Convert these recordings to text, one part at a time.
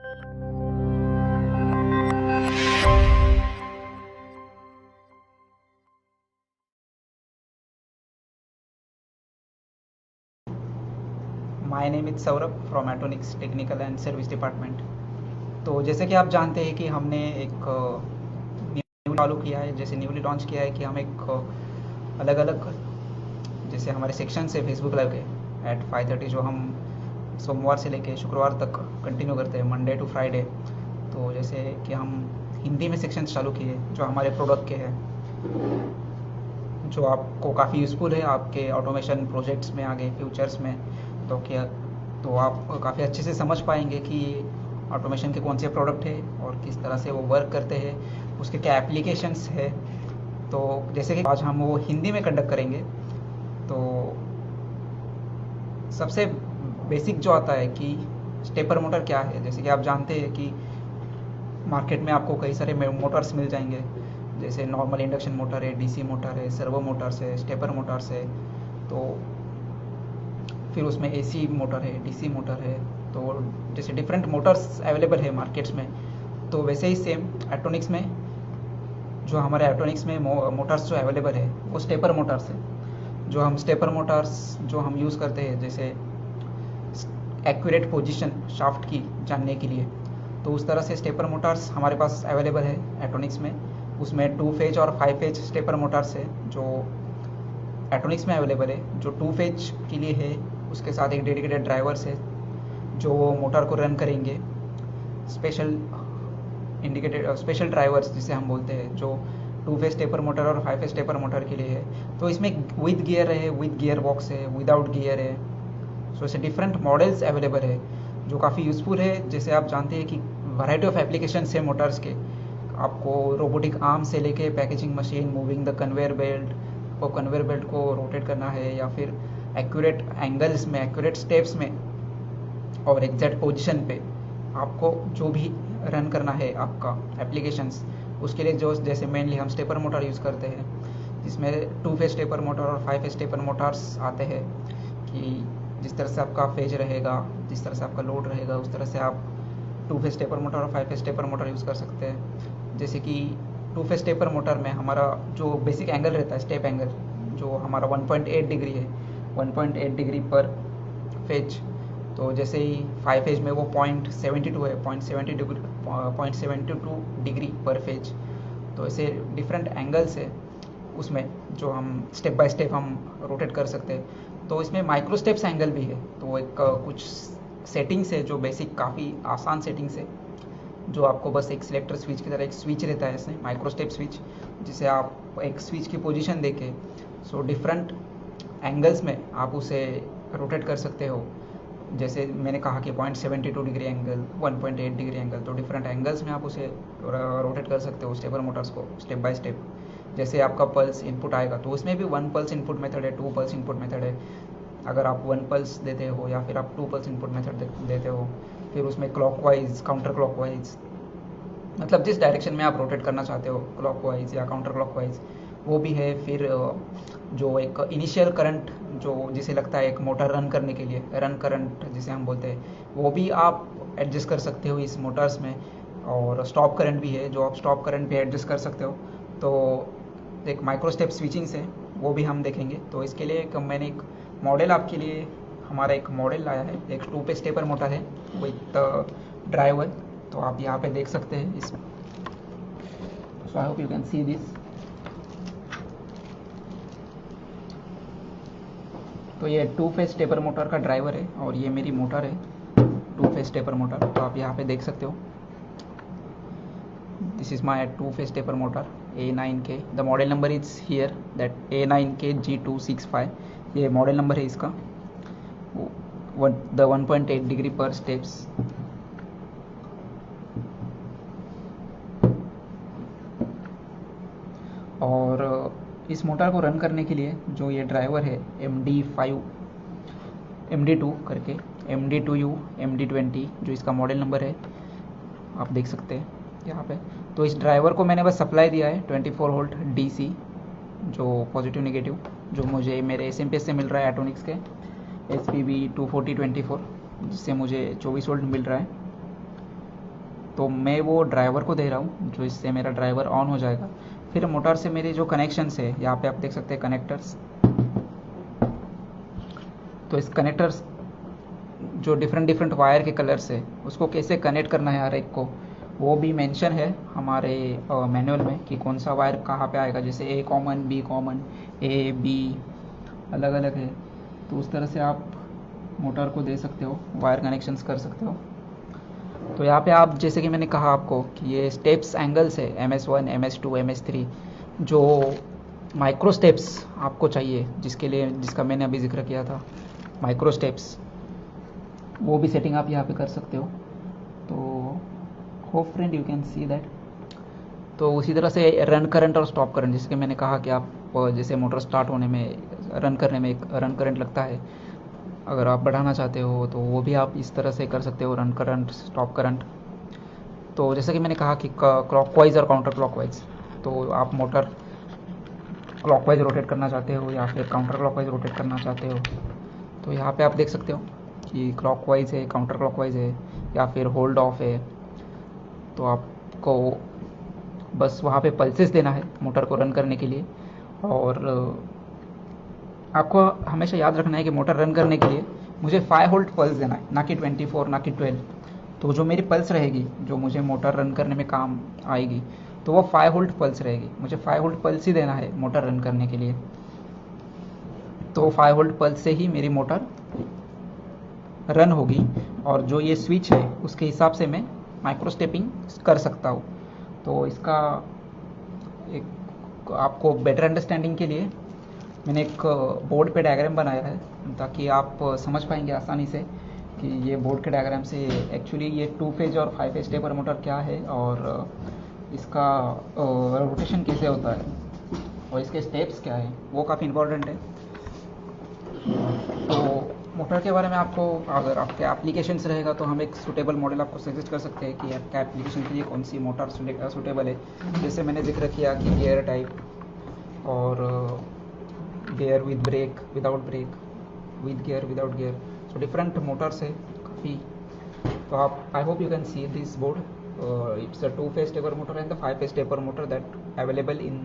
My name is Saurabh from Atonics technical and service department. तो जैसे कि आप जानते हैं कि हमने एक न्यू चालू किया है, जैसे न्यूली लॉन्च किया है कि हम एक अलग अलग जैसे हमारे सेक्शन है फेसबुक लाइव के एट 5:30 जो हम सोमवार से लेके शुक्रवार तक कंटिन्यू करते हैं, मंडे टू फ्राइडे। तो जैसे कि हम हिंदी में सेक्शन चालू किए जो हमारे प्रोडक्ट के हैं, जो आपको काफ़ी यूज़फुल है आपके ऑटोमेशन प्रोजेक्ट्स में आगे फ्यूचर्स में। तो क्या तो आप काफ़ी अच्छे से समझ पाएंगे कि ऑटोमेशन के कौन से प्रोडक्ट है और किस तरह से वो वर्क करते हैं, उसके क्या एप्लीकेशंस है। तो जैसे कि आज हम वो हिंदी में कंडक्ट करेंगे। तो सबसे बेसिक जो आता है कि स्टेपर मोटर क्या है, जैसे कि आप जानते हैं कि मार्केट में आपको कई सारे मोटर्स मिल जाएंगे, जैसे नॉर्मल इंडक्शन मोटर है, डीसी मोटर है, सर्वो मोटर्स है, स्टेपर मोटर्स है। तो फिर उसमें एसी मोटर है, डीसी मोटर है। तो जैसे डिफरेंट मोटर्स अवेलेबल है मार्केट्स में, तो वैसे ही सेम एटोनिक्स में जो हमारे एटोनिक्स में मोटर्स जो अवेलेबल है वो स्टेपर मोटर्स है। जो हम स्टेपर मोटर्स जो हम यूज़ करते हैं जैसे एक्यूरेट पोजीशन शाफ्ट की जानने के लिए, तो उस तरह से स्टेपर मोटर्स हमारे पास अवेलेबल है एटोनिक्स में। उसमें 2 फेज और 5 फेज स्टेपर मोटर्स है जो एटोनिक्स में अवेलेबल है। जो 2 फेज के लिए है उसके साथ एक डेडिकेटेड ड्राइवर्स है जो मोटर को रन करेंगे। स्पेशल स्पेशल ड्राइवर्स जिसे हम बोलते हैं, जो 2 फेज स्टेपर मोटर और 5 फेज स्टेपर मोटर के लिए है। तो इसमें विद गियर है, विद गियर बॉक्स है, विदाउट गियर है। सो ऐसे डिफरेंट मॉडल्स अवेलेबल है जो काफ़ी यूज़फुल है। जैसे आप जानते हैं कि वैरायटी ऑफ एप्लीकेशन है मोटर्स के, आपको रोबोटिक आर्म से लेके packaging machine, moving the conveyor belt, को कन्वेयर बेल्ट को रोटेट करना है या फिर एक्यूरेट एंगल्स में, एक्यूरेट स्टेप्स में और एग्जैक्ट पोजीशन पे आपको जो भी रन करना है आपका एप्लीकेशंस, उसके लिए जो जैसे मेनली हम स्टेपर मोटर यूज़ करते हैं, जिसमें 2 फेज स्टेपर मोटर और 5 फेज स्टेपर मोटर्स आते हैं। कि जिस तरह से आपका फेज रहेगा, जिस तरह से आपका लोड रहेगा, उस तरह से आप 2 फेज स्टेपर मोटर और 5 फेज स्टेपर मोटर यूज़ कर सकते हैं। जैसे कि 2 फेज स्टेपर मोटर में हमारा जो बेसिक एंगल रहता है, स्टेप एंगल, जो हमारा 1.8 डिग्री है, 1.8 डिग्री पर फेज। तो जैसे ही 5 फेज में वो 0.72 है, 0.72 डिग्री पर फेज। तो ऐसे डिफरेंट एंगल्स है उसमें जो हम स्टेप बाय स्टेप हम रोटेट कर सकते हैं। तो इसमें माइक्रो स्टेप्स एंगल भी है। तो एक कुछ सेटिंग्स है जो बेसिक काफ़ी आसान सेटिंग्स है, जो आपको बस एक सिलेक्टर स्विच की तरह एक स्विच रहता है इसमें, माइक्रो स्टेप स्विच, जिसे आप एक स्विच की पोजीशन देके सो डिफरेंट एंगल्स में आप उसे रोटेट कर सकते हो। जैसे मैंने कहा कि 0.72 डिग्री एंगल, 1.8 डिग्री एंगल, तो डिफरेंट एंगल्स में आप उसे रोटेट कर सकते हो स्टेपर मोटर्स को स्टेप बाय स्टेप। जैसे आपका पल्स इनपुट आएगा तो उसमें भी 1 पल्स इनपुट मेथड है, 2 पल्स इनपुट मेथड है। अगर आप 1 पल्स देते हो या फिर आप 2 पल्स इनपुट मेथड देते हो, फिर उसमें क्लॉकवाइज, काउंटर क्लॉकवाइज, मतलब जिस डायरेक्शन में आप रोटेट करना चाहते हो, क्लॉकवाइज या काउंटर क्लॉकवाइज, वो भी है। फिर जो एक इनिशियल करंट जो जिसे लगता है एक मोटर रन करने के लिए, रन करंट जिसे हम बोलते हैं, वो भी आप एडजस्ट कर सकते हो इस मोटर्स में। और स्टॉप करंट भी है जो आप स्टॉप करंट भी एडजस्ट कर सकते हो। तो एक माइक्रो स्टेप स्विचिंग से वो भी हम देखेंगे। तो इसके लिए मैंने एक मॉडल आपके लिए, हमारा एक मॉडल लाया है, एक 2 पे स्टेपर मोटर है विथ ड्राइवर। तो आप यहाँ पे देख सकते हैं इस, so I hope you can see this. तो ये 2 फेज स्टेपर मोटर का ड्राइवर है और ये मेरी मोटर है 2 फेज स्टेपर मोटर। तो आप यहाँ पे देख सकते हो, this is my 2 phase stepper motor A9K। The model number is here that A9K G265, ये मॉडल नंबर है इसका। द 1.8 डिग्री पर स्टेप्स। और इस मोटर को रन करने के लिए जो ये ड्राइवर है MD2 करके, MD2U MD20, जो इसका मॉडल नंबर है आप देख सकते हैं यहाँ पे। तो इस ड्राइवर को मैंने बस सप्लाई दिया है 24 वोल्ट DC, जो पॉजिटिव नेगेटिव, जो मुझे मेरे SMP से मिल रहा है एटोनिक्स के SPB 24024, जिससे मुझे 24 वोल्ट मिल रहा है। तो मैं वो ड्राइवर को दे रहा हूँ, जो इससे मेरा ड्राइवर ऑन हो जाएगा। फिर मोटर से मेरे जो कनेक्शंस है, यहाँ पे आप देख सकते हैं कनेक्टर्स। तो इस कनेक्टर्स जो डिफरेंट वायर के कलर्स है, उसको कैसे कनेक्ट करना है हर एक को, वो भी मेंशन है हमारे मैनुअल में कि कौन सा वायर कहाँ पे आएगा। जैसे A common, B common, A B अलग अलग है, तो उस तरह से आप मोटर को दे सकते हो, वायर कनेक्शंस कर सकते हो। तो यहाँ पे आप, जैसे कि मैंने कहा आपको कि ये स्टेप्स एंगल्स है, MS1, MS2, MS3, जो माइक्रो स्टेप्स आपको चाहिए, जिसका मैंने अभी जिक्र किया था, माइक्रो स्टेप्स, वो भी सेटिंग आप यहाँ पे कर सकते हो। तो hope friend you can see that. तो उसी तरह से रन करंट और स्टॉप करंट, जैसे कि मैंने कहा कि आप जैसे मोटर स्टार्ट होने में, रन करने में एक रन करंट लगता है, अगर आप बढ़ाना चाहते हो तो वो भी आप इस तरह से कर सकते हो, रन करंट, स्टॉप करंट। तो जैसे कि मैंने कहा कि क्लॉकवाइज और काउंटर क्लॉकवाइज, तो आप मोटर क्लॉकवाइज रोटेट करना चाहते हो या फिर काउंटर क्लॉकवाइज रोटेट करना चाहते हो, तो यहाँ पे आप देख सकते हो कि क्लॉकवाइज है, काउंटर क्लॉकवाइज है, या फिर होल्ड ऑफ है। तो आपको बस वहाँ पे पल्सेस देना है मोटर को रन करने के लिए। और आपको हमेशा याद रखना है कि मोटर रन करने के लिए मुझे 5 वोल्ट पल्स देना है, ना कि 24, ना कि 12। तो जो मेरी पल्स रहेगी, जो मुझे मोटर रन करने में काम आएगी, तो वो 5 वोल्ट पल्स रहेगी। मुझे 5 वोल्ट पल्स ही देना है मोटर रन करने के लिए। तो 5 वोल्ट पल्स से ही मेरी मोटर रन होगी, और जो ये स्विच है उसके हिसाब से मैं माइक्रो स्टेपिंग कर सकता हूँ। तो इसका एक आपको बेटर अंडरस्टैंडिंग के लिए मैंने एक बोर्ड पे डायग्राम बनाया है, ताकि आप समझ पाएंगे आसानी से कि ये बोर्ड के डायग्राम से एक्चुअली ये 2 फेज और 5 फेज स्टेपर मोटर क्या है, और इसका रोटेशन कैसे होता है, और इसके स्टेप्स क्या है, वो काफ़ी इंपॉर्टेंट है। तो मोटर के बारे में आपको, अगर आपके एप्लीकेशंस रहेगा तो हम एक सूटेबल मॉडल आपको सजेस्ट कर सकते हैं कि आपके एप्लीकेशन के लिए कौन सी मोटर सूटेबल है। जैसे मैंने जिक्र किया कि गियर टाइप, और gear with brake, without brake, with gear, without gear, so different motors है काफ़ी। तो आप, I hope you can see this board. It's a 2-phase stepper motor and the 5-phase stepper motor that available in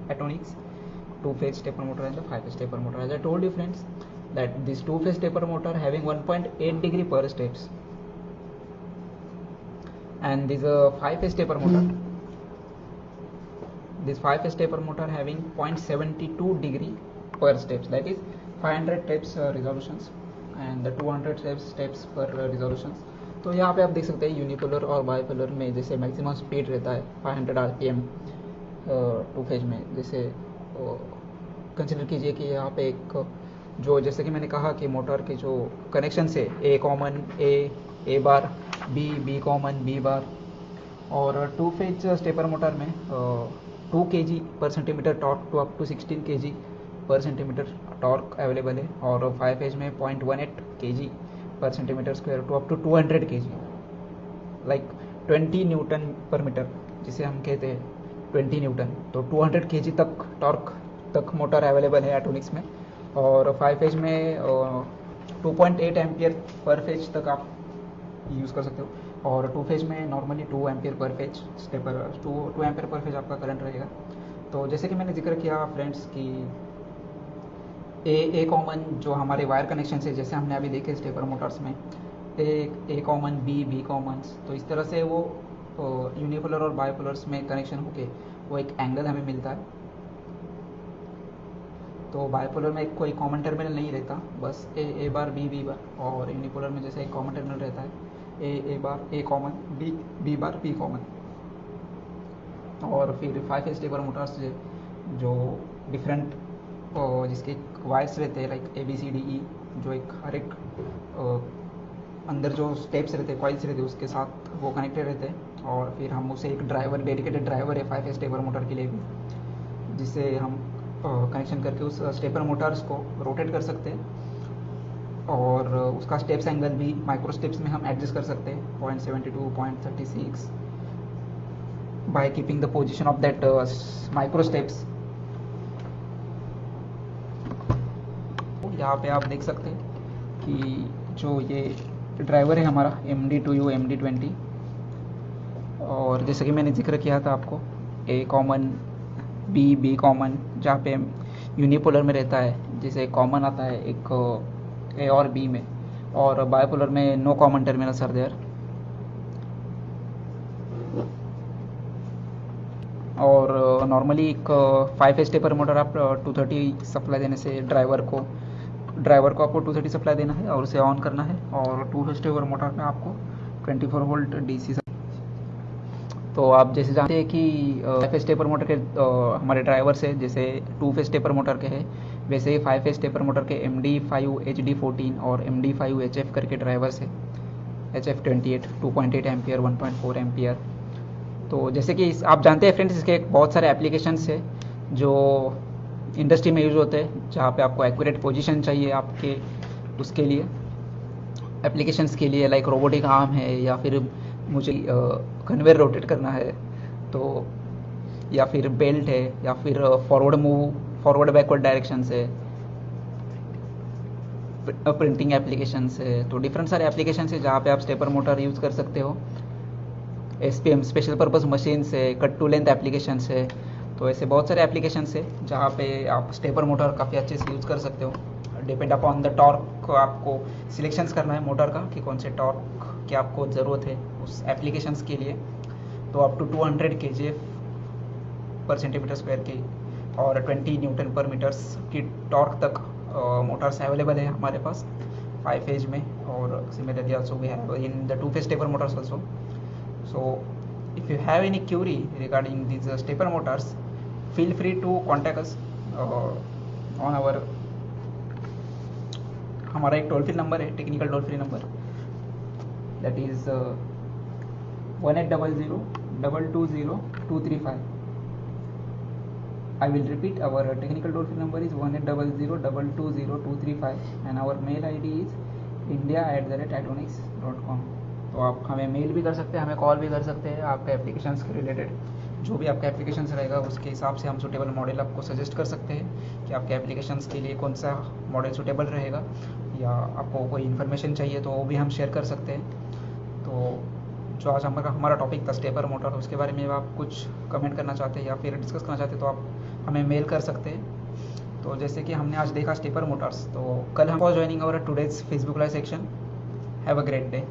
Atonics. 2-phase stepper motor and the 5-phase stepper motor. As I told you friends, that this 2-phase stepper motor having 1.8 degree per steps, and this 5-phase stepper motor, this 5-phase stepper motor having 0.72 degree per steps, that is 500 steps resolutions and the 200 steps per resolutions. तो यहाँ पे आप देख सकते हैं unipolar और bipolar में जैसे मैक्सिमम स्पीड रहता है 500 RPM 2 फेज में। जैसे कंसिडर कीजिए कि यहाँ पे एक, जो जैसे कि मैंने कहा कि मोटर के जो कनेक्शन है, A common, A bar, B common, B bar, और 2 फेज स्टेपर मोटर में 2 kg per centimetre torque to up to 16 kg per centimetre torque available है, और 5 फेज में 0.18 kg per centimetre square to up to 200 kg, like 20 newton per metre, जिसे हम कहते हैं 20 Newton. तो 200 kg तक टॉर्क तक मोटर अवेलेबल है एटोनिक्स में। और 5 फेज में 2.8 एम्पियर पर फेज तक आप यूज़ कर सकते हो, और 2 फेज में normally 2 ampere per phase stepper, 2 ampere per phase आपका करंट रहेगा। तो जैसे कि मैंने जिक्र किया फ्रेंड्स कि ए कॉमन जो हमारे वायर कनेक्शन है, जैसे हमने अभी देखे स्टेपर मोटर्स में, ए कॉमन, बी कॉमन, तो इस तरह से वो यूनिपोलर और बाइपोलर्स में कनेक्शन होके वो एक एंगल हमें मिलता है। तो बाइपोलर में कोई कॉमन टर्मिनल नहीं रहता, बस ए बार, बी बार, और यूनिपोलर में जैसे एक कॉमन टर्मिनल रहता है, A bar, A common, B bar, B common. और फिर 5 फेज स्टेपर मोटर्स जो डिफरेंट जिसके वायर्स रहते हैं, लाइक ABCDE, जो एक हर एक अंदर जो स्टेप्स रहते हैं, कॉइल्स रहते हैं, उसके साथ वो कनेक्टेड रहते हैं। और फिर हम उसे एक ड्राइवर, डेडिकेटेड ड्राइवर है 5 फेज स्टेपर मोटर के लिए भी, जिससे हम कनेक्शन करके उस स्टेपर मोटर्स को रोटेट कर सकते हैं। और उसका स्टेप्स एंगल भी माइक्रो स्टेप्स में हम एडजस्ट कर सकते हैं, 0.72, 0.36, by keeping the position of that micro steps. यहाँ पे आप देख सकते हैं कि जो ये ड्राइवर है हमारा MD2U MD20, और जैसे कि मैंने जिक्र किया था आपको, ए कॉमन, बी कॉमन, जहाँ पे यूनिपोलर में रहता है, जैसे कॉमन आता है एक ए और बी में, और बायोपोलर में no common terminals are there. और नॉर्मली एक 5 स्टेपर मोटर आप 230 सप्लाई देने से ड्राइवर को आपको 230 सप्लाई देना है और उसे ऑन करना है। और 2 स्टेपर मोटर में आपको 24 वोल्ट डीसी। तो आप जैसे जानते हैं कि 5 स्टेपर मोटर के हमारे ड्राइवर से जैसे 2 स्टेपर मोटर के हैं, वैसे ही 5 स्टेपर मोटर के MD5 HD14 और MD5 HF करके ड्राइवर्स है, HF28 2.8 एम्पियर 1.4 एम्पियर। तो जैसे कि आप जानते हैं फ्रेंड्स, इसके बहुत सारे एप्लीकेशंस है जो इंडस्ट्री में यूज़ होते हैं, जहाँ पे आपको एक्यूरेट पोजीशन चाहिए आपके उसके लिए, एप्लीकेशंस के लिए, लाइक रोबोटिक आर्म है, या फिर मुझे कन्वेयर रोटेट करना है, तो या फिर बेल्ट है, या फिर फॉरवर्ड बैकवर्ड डायरेक्शन से प्रिंटिंग एप्लीकेशंस है। तो डिफरेंट सारे एप्लीकेशंस है जहाँ पे आप स्टेपर मोटर यूज़ कर सकते हो। SPM स्पेशल पर्पस मशीन से, कट टू लेंथ एप्लीकेशन से। तो ऐसे बहुत सारे एप्लीकेशन है जहाँ पे आप स्टेपर मोटर काफ़ी अच्छे से यूज़ कर सकते हो। डिपेंड अपॉन द टॉर्क आपको सिलेक्शंस करना है मोटर का कि कौन से टॉर्क की आपको ज़रूरत है उस एप्लीकेशंस के लिए। तो अप टू 200 kgf पर सेंटीमीटर स्क्वायर की और 20 न्यूटन पर मीटर्स की टॉर्क तक मोटर्स अवेलेबल है हमारे पास 5 फेज में। और similarly also we have in the 2 phase stepper motors also. So if you have any query regarding these stepper motors, feel free to contact us on our हमारा एक toll free number है, technical toll free number, that is 1800-220-235। I will repeat, our technical toll free number is 1800-220-235 and our mail ID is india@atonix.com। तो आप हमें mail भी कर सकते हैं, हमें कॉल भी कर सकते हैं, आपके एप्लीकेशंस के रिलेटेड जो भी आपका एप्लीकेशंस रहेगा उसके हिसाब से हम सूटेबल मॉडल आपको सजेस्ट कर सकते हैं कि आपके एप्लीकेशंस के लिए कौन सा मॉडल सूटेबल रहेगा, या आपको कोई इन्फॉर्मेशन चाहिए तो वो भी हम शेयर कर सकते हैं। तो जो आज हमारा टॉपिक था स्टेपर मोटर, उसके बारे में आप कुछ कमेंट करना चाहते हैं या फिर डिस्कस करना चाहते हैं तो आप हमें मेल कर सकते हैं। तो जैसे कि हमने आज देखा स्टेपर मोटर्स, तो कल हम joining our today's Facebook live section. Have a great day.